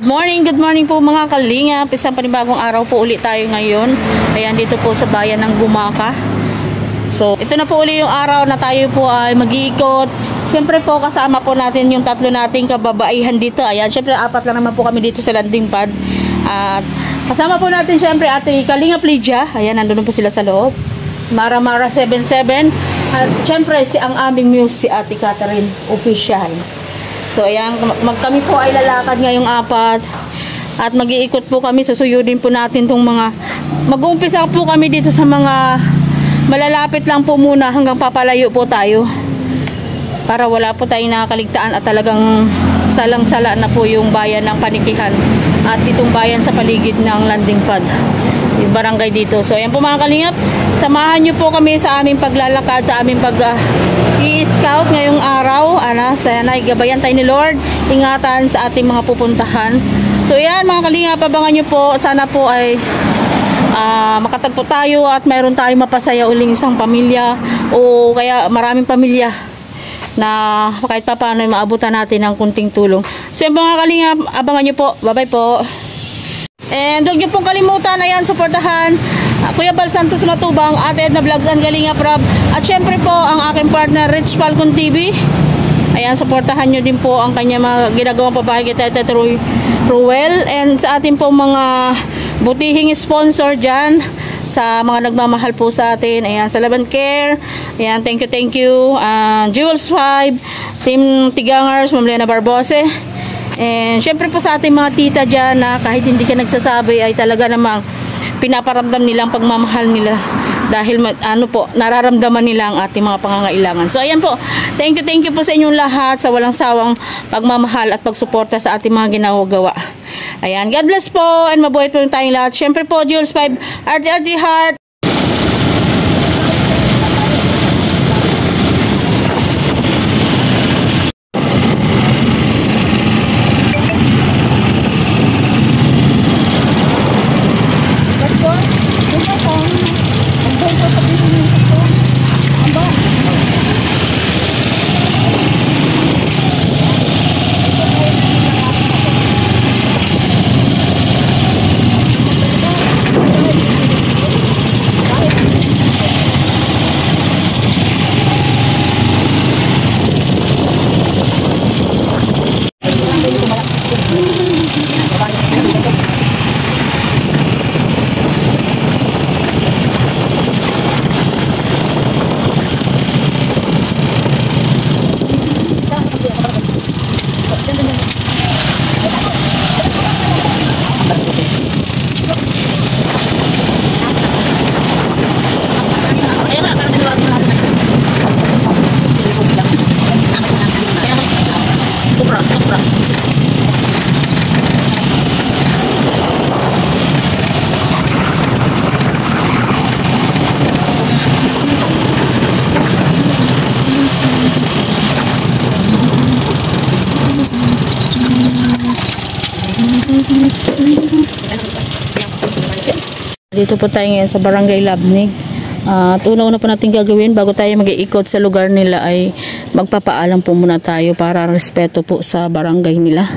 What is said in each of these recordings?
Good morning po mga kalingap. Isang panibagong araw po ulit tayo ngayon. Ayan, dito po sa bayan ng Gumaka. So, ito na po ulit yung araw na tayo po ay mag-iikot. Siyempre po kasama po natin yung tatlo nating kababaihan dito. Ayan, siyempre apat lang naman po kami dito sa landing pad. At kasama po natin siyempre Ate Kalingap Lydia. Ayan, nandun po sila sa loob. Mara 77. At siyempre ang aming muse si Ate Catherine Official. So ayan, kami po ay lalakad ngayong apat. At mag-iikot po kami. Susuyudin po natin itong mga mag-uumpisa po kami dito sa mga malalapit lang po muna hanggang papalayo po tayo. Para wala po tayong nakakaligtaan at talagang salang-sala na po yung bayan ng Panikihan at itong bayan sa paligid ng landing pad, yung barangay dito. So ayan po mga kalingap, samahan nyo po kami sa aming paglalakad, sa aming pag-i-scout ngayong araw. Sana gabayan tayo ni Lord, ingatan sa ating mga pupuntahan. So ayan mga kalingap, abangan nyo po, sana po ay makatagpo tayo at mayroon tayong mapasaya uling isang pamilya o kaya maraming pamilya na kahit pa paano maabutan natin ng kunting tulong. So yung mga kalingap, abangan nyo po. Bye bye po. And huwag nyo pong kalimutan, ayan, suportahan Kuya Bal Santos Matubang, Ate Edna Vlogs and Kalingap Rob. At syempre po ang aking partner Rich Falcon TV. Ayan, suportahan nyo din po ang kanya mga ginagawang pabahay kay Tete Ruel. And sa ating po mga butihing sponsor dyan, sa mga nagmamahal po sa atin, ayan, sa Laban Care, ayan, thank you, Jewels 5, Team Tigangers, Ma'am Lena Barbose, and syempre po sa ating mga tita dyan na kahit hindi ka nagsasabi ay talaga namang pinaparamdam nilang pagmamahal nila dahil nararamdaman nila ang ating mga pangangailangan. So ayan po, thank you po sa inyong lahat sa walang sawang pagmamahal at pagsuporta sa ating mga ginagawa. Ayan, God bless po and mabuhay po tayong lahat. Syempre po, Jules 5, RT Heart. Dito po tayo ngayon sa Barangay Labnig. At una-una po natin gagawin bago tayo mag-iikot sa lugar nila ay magpapaalam po muna tayo para respeto po sa barangay nila.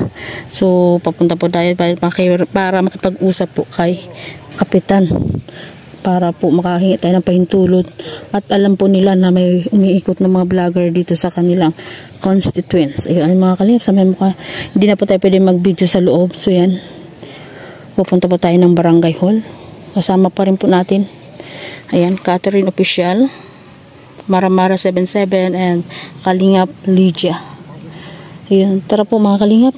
So papunta po tayo para makipag-usap po kay Kapitan para po makahingi tayo ng pahintulot at alam po nila na may umiikot ng mga vlogger dito sa kanilang constituents. Ayun mga kalingap, sa may mukha, hindi na po tayo pwede mag-video sa loob. So yan, pupunta po tayo ng Barangay Hall. Kasama pa rin po natin, ayan, Catherine Official, Mara 77 and Kalingap Lydia. Ayan, tara po mga kalingap.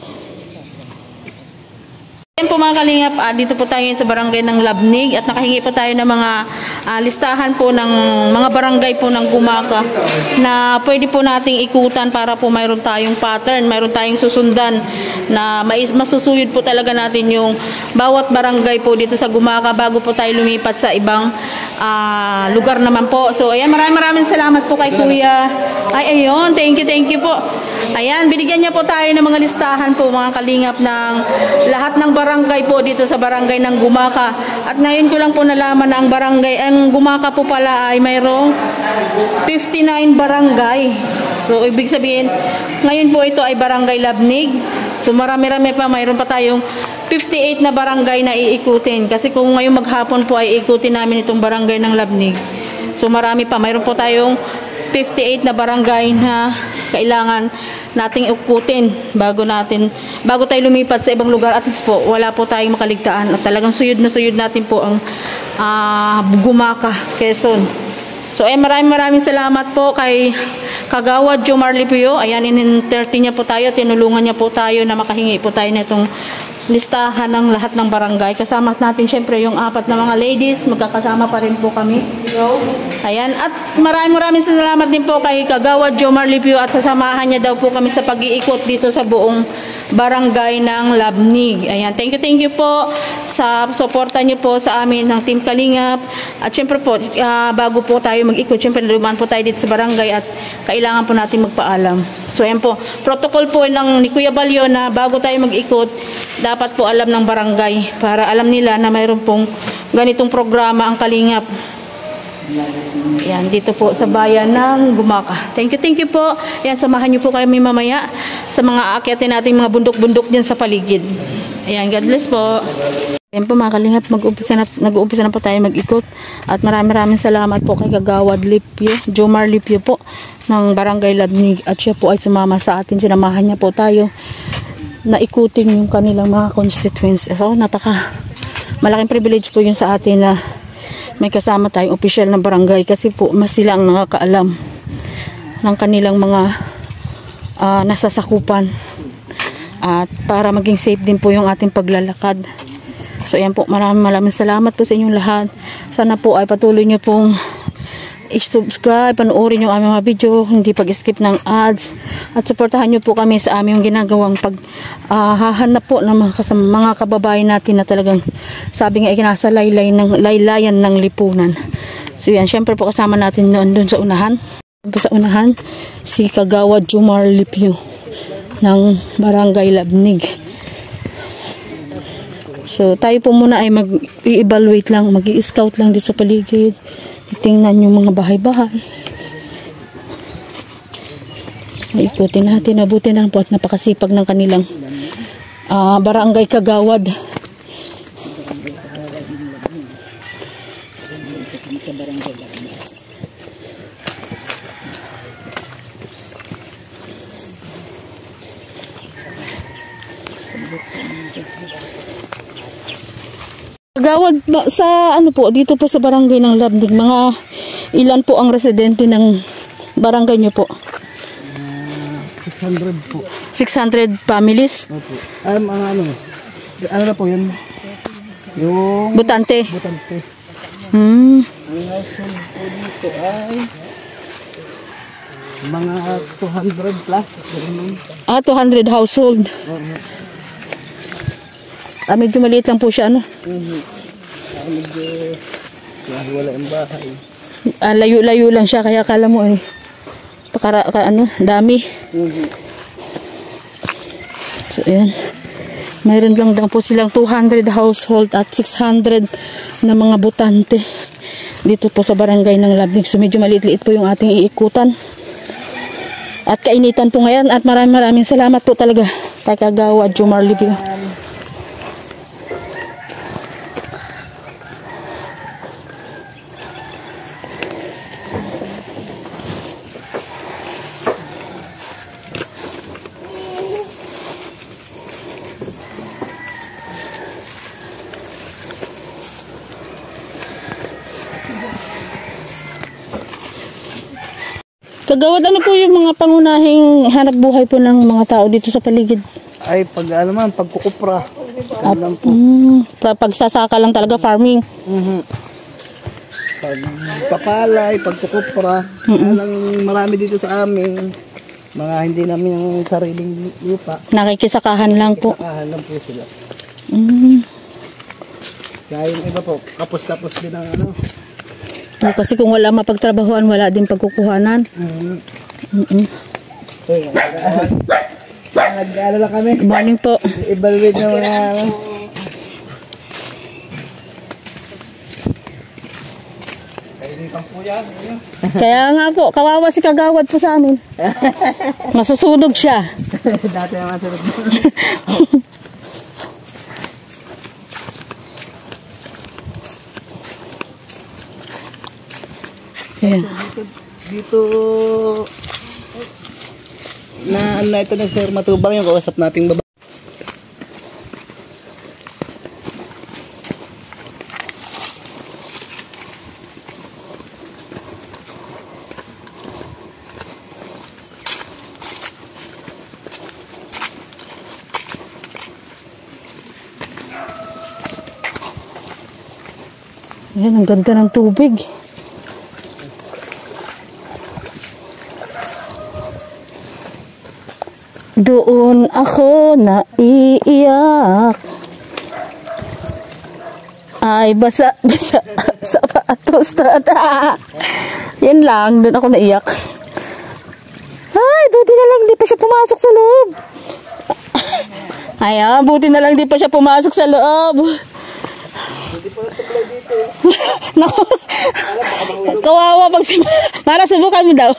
Ayan po mga kalingap, dito po tayo sa barangay ng Labnig at nakahingi po tayo ng mga listahan po ng mga barangay po ng Gumaka na pwede po nating ikutan para po mayroon tayong pattern, mayroon tayong susundan na masusuyod po talaga natin yung bawat barangay po dito sa Gumaka bago po tayo lumipat sa ibang lugar naman po. So ayan, maraming salamat po kay Kuya. Ay ayun, thank you po. Ayan, binigyan niya po tayo ng mga listahan po mga kalingap ng lahat ng barangay po dito sa barangay ng Gumaka. At ngayon ko lang po nalaman na ang Gumaka po pala ay mayroong 59 barangay. So ibig sabihin, ngayon po ito ay Barangay Labnig. So marami-rami pa, mayroon pa tayong 58 na barangay na iikutin. Kasi kung ngayong maghapon po ay iikutin namin itong barangay ng Labnig. So marami pa, mayroon po tayong 58 na barangay na kailangan nating ikutin bago tayo lumipat sa ibang lugar. At least po, wala po tayong makaligtaan. At talagang suyod na suyod natin po ang Gumaka, Quezon. So maraming salamat po kay Kagawad Jomar Lipio. Ayan, in-30 niya po tayo, tinulungan niya po tayo na makahingi po tayo na itong listahan ng lahat ng barangay. Kasama natin syempre yung 4 na mga ladies, magkakasama pa rin po kami. Ayan, at maraming salamat din po kay Kagawad Jomar Lipio at sasamahan niya daw po kami sa pag-iikot dito sa buong barangay ng Labnig. Ayan, thank you po sa suporta niyo po sa amin ng Team Kalingap. At syempre po, bago po tayo mag-ikot, syempre nalumaan po tayo dito sa barangay at kailangan po natin magpaalam. So ayan po, protocol po ng ni Kuya Balyo na bago tayo mag-ikot, dapat po alam ng barangay para alam nila na mayroon pong ganitong programa ang Kalingap. Yan, dito po sa bayan ng Gumaka. Thank you po. Yan, samahan niyo po kami mamaya sa mga aakyatin nating mga bundok-bundok din sa paligid. Ayan, God bless po. Ayan po mga Kalingap, nag-uumpisa na po tayo mag-ikot. At maraming salamat po kay Kagawad Lipio, Jomar Lipio po ng Barangay Labnig. At siya po ay sumama sa atin, sinamahan niya po tayo na ikutin yung kanilang mga constituents. So, malaking privilege po yun sa atin na may kasama tayong opisyal ng barangay kasi po mas sila ang nakakaalam ng kanilang mga nasasakupan at para maging safe din po yung ating paglalakad. So ayan po, maraming salamat po sa inyong lahat. Sana po ay patuloy nyo pong i-subscribe, panoorin yung aming mga video, hindi pag-skip ng ads, at suportahan nyo po kami sa aming ginagawang paghahanap po ng mga kababayan natin na talagang sabi nga ikinasa laylayan ng lipunan. So yan, syempre po kasama natin doon sa unahan. Si Kagawad Jomar Lipio ng Barangay Labnig. So tayo po muna ay mag-i-evaluate lang, mag-i-scout lang dito sa paligid. Tingnan yung mga bahay-bahay. Ikutin natin, abutin na po at napakasipag ng kanilang barangay kagawad. Kagawad, sa ano po, dito po sa barangay ng Labnig, mga ilan po ang residente ng barangay nyo po? 600 po. 600 families? Opo. Ano na po yun? Yung Butante? Butante. Ang household po dito ay mga 200 plus. 200 household. Medyo maliit lang po siya, ano? Medyo wala yung bahay. Layo-layo lang siya, kaya akala mo ay dami. So, ayan. Mayroon lang po silang 200 household at 600 na mga butante dito po sa barangay ng Labnig. So, medyo maliit-liit po yung ating iikutan. At kainitan po ngayon at maraming salamat po talaga kay Kagawad Jomar Lipio. Kagawad, ano po yung mga pangunahing hanap buhay po ng mga tao dito sa paligid? Ay, pagkukupra. Pagsasaka lang talaga, farming. Pagpapalay, pagkukupra. Marami dito sa amin. Mga hindi namin yung sariling lupa. Nakikisakahan lang po. Nakikisakahan lang po sila. Kaya yung iba po, kapos-tapos din ang ano. Kasi kung wala mapagtrabahuan, wala din pagkukuhanan. Nag-aalala kami. Morning po. I-evaluate na mga Kaya nga po, kawawa si Kagawad po sa amin. Masusunog siya. Dati naman sunod. Ayan. Dito na ano ito na Sir Matubang yung kausap nating baba. Ayan, ang ganda ng tubig. Doon ako naiiyak. Ay, basa sapatos tada. Yan lang, doon ako naiyak. Ay, buti na lang di pa siya pumasok sa loob. Ay, buti na lang di pa siya pumasok sa loob. Naku, kawawa pag para subukan mo daw.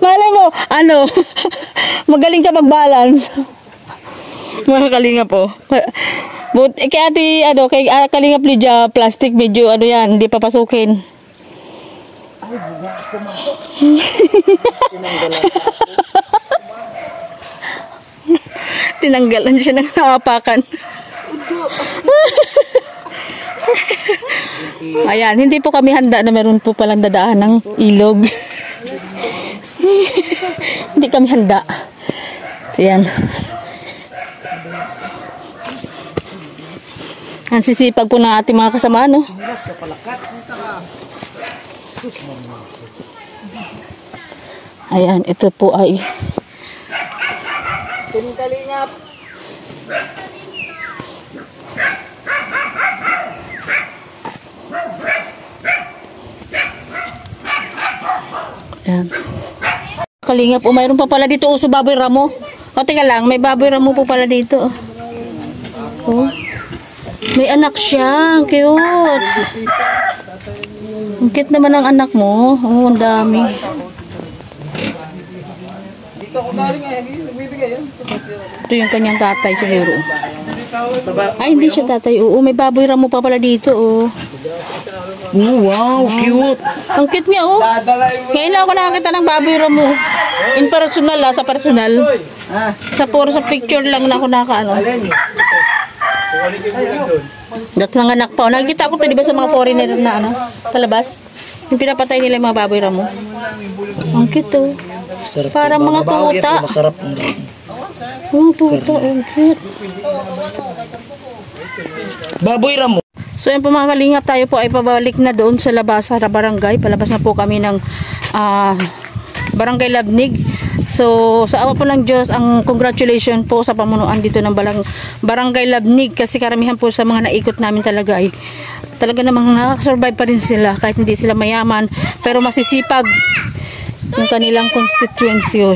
Malay mo, ano, magaling ka mag-balance. Mga kalinga po. But, kay ate, ano, kay kalinga Lydia, plastic, medyo, ano yan, hindi papasukin. Ay, pumasok. Tinanggalan siya ng nakapakan. Ayan, hindi po kami handa na meron po palang dadaan ng ilog. Hindi kami handa. So, yan. Ang sisipag po ng ating mga kasama, no? Ayan, ito po ay Kalingap. Ayan. Kalingap, mayroon pa pala dito uso baboy ramo. O, teka lang, may baboy ramo po pala dito. Oh. May anak siya. Ang cute. Ang cute naman ang anak mo. Oh, ang dami. Dito ako galing eh. Nagbibigay yan. Ito yung kanyang tatay siguro. Ay, hindi siya tatay. Oo, may baboy ramo pa pala dito. Oh. Oh, wow, cute. Ang cute niya, oh. Ngayon lang ako nakakita ng baboy ramo. In personal, sa personal. Sa sa picture lang na ako nakaano. That's ng anak pa. Nakikita ko to, di ba, sa mga foreigner na ano, palabas. Yung pinapatay nila yung mga baboy ramo. Ang cute, oh. Para mga tuta. Masarap. Oh, tuta, oh, cute. Baboy ramo. So yun po mga kalingap, tayo po ay pabalik na doon sa labas sa barangay. Palabas na po kami ng Barangay Labnig. So sa awa po ng Diyos, ang congratulations po sa pamunuan dito ng Barangay Labnig. Kasi karamihan po sa mga naikot namin talaga ay talaga namang nakakasurvive pa rin sila kahit hindi sila mayaman. Pero masisipag yung kanilang constituency.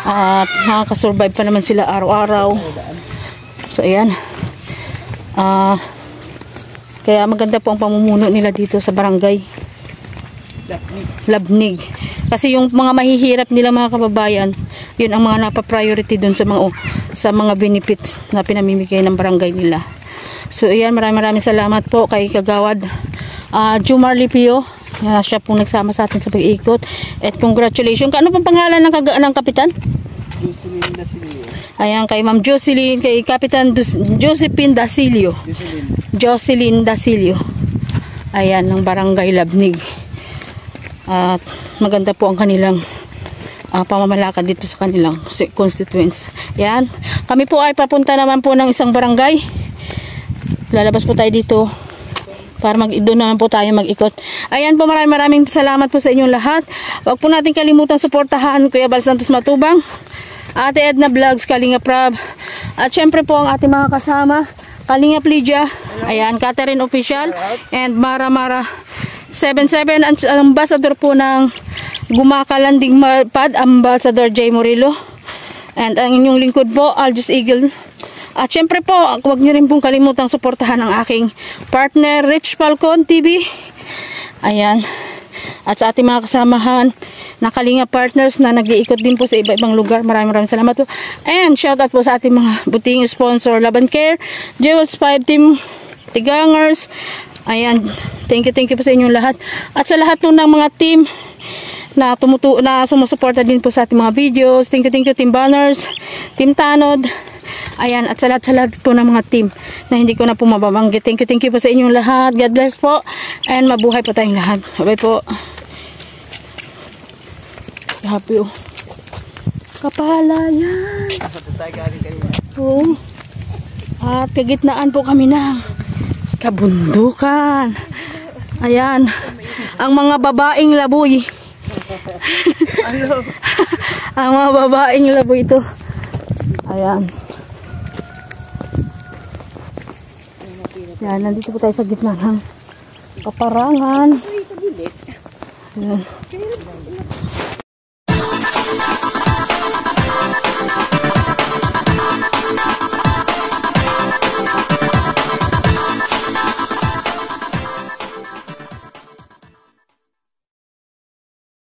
At nakakasurvive pa naman sila araw-araw. So ayan. Kaya maganda po ang pamumuno nila dito sa barangay Labnig. Kasi yung mga mahihirap nila mga kababayan, yun ang mga napa-priority dun sa mga benefits na pinamimigay ng barangay nila. So ayan, maraming salamat po kay Kagawad Jumar Lipio. Siya pong nagsama sa atin sa pag-ikot. At congratulations. Ano pang pangalan ng kapitan? Jocelyn Dasilio. Ayan, kay Ma'am Jocelyn, kay Kapitan Josephine Dasilio. Jocelyn Dasilio. Ayan, ng Barangay Labnig. At maganda po ang kanilang pamamalakad dito sa kanilang constituents. Ayan, kami po ay papunta naman po ng isang barangay. Lalabas po tayo dito para doon naman po tayo mag-ikot. Ayan po, maraming salamat po sa inyong lahat. Huwag po natin kalimutan suportahan Kuya Bal Santos Matubang, Ate Edna Vlogs, Kalinga Prab, at syempre po ang ating mga kasama, Kalinga Lydia, ayan, Catherine Official, and Mara 77, ang ambassador po ng Gumaka Landing Pad, Ambassador J. Murillo, and ang inyong lingkod po, Aljus Eagle. At syempre po, huwag nyo rin pong kalimutang suportahan ang aking partner, Rich Falcon TV. Ayan. at sa ating mga kasamahan na Kalinga partners na nag-iikot din po sa iba-ibang lugar. Maraming salamat po. And shout out po sa ating mga buting sponsor, Laban Care, Jewels 5 Team, Tigangers. Ayan, thank you po sa inyong lahat. At sa lahat ng mga team na sumusuporta din po sa ating mga videos. Thank you Team Banners, Team Tanod. Ayan, at sa lahat po ng mga team na hindi ko na po mababanggit. Thank you po sa inyong lahat. God bless po. And mabuhay po tayong lahat. Bye po. Happy oh. Kapalayan. Oh. At kagitnaan po kami ng kabundukan. Ayan. Ang mga babaeng laboy. Ang mga babaeng laboy ito. Ayan. Yan, nandito po tayo sa gitna ng kaparangan. Ayan.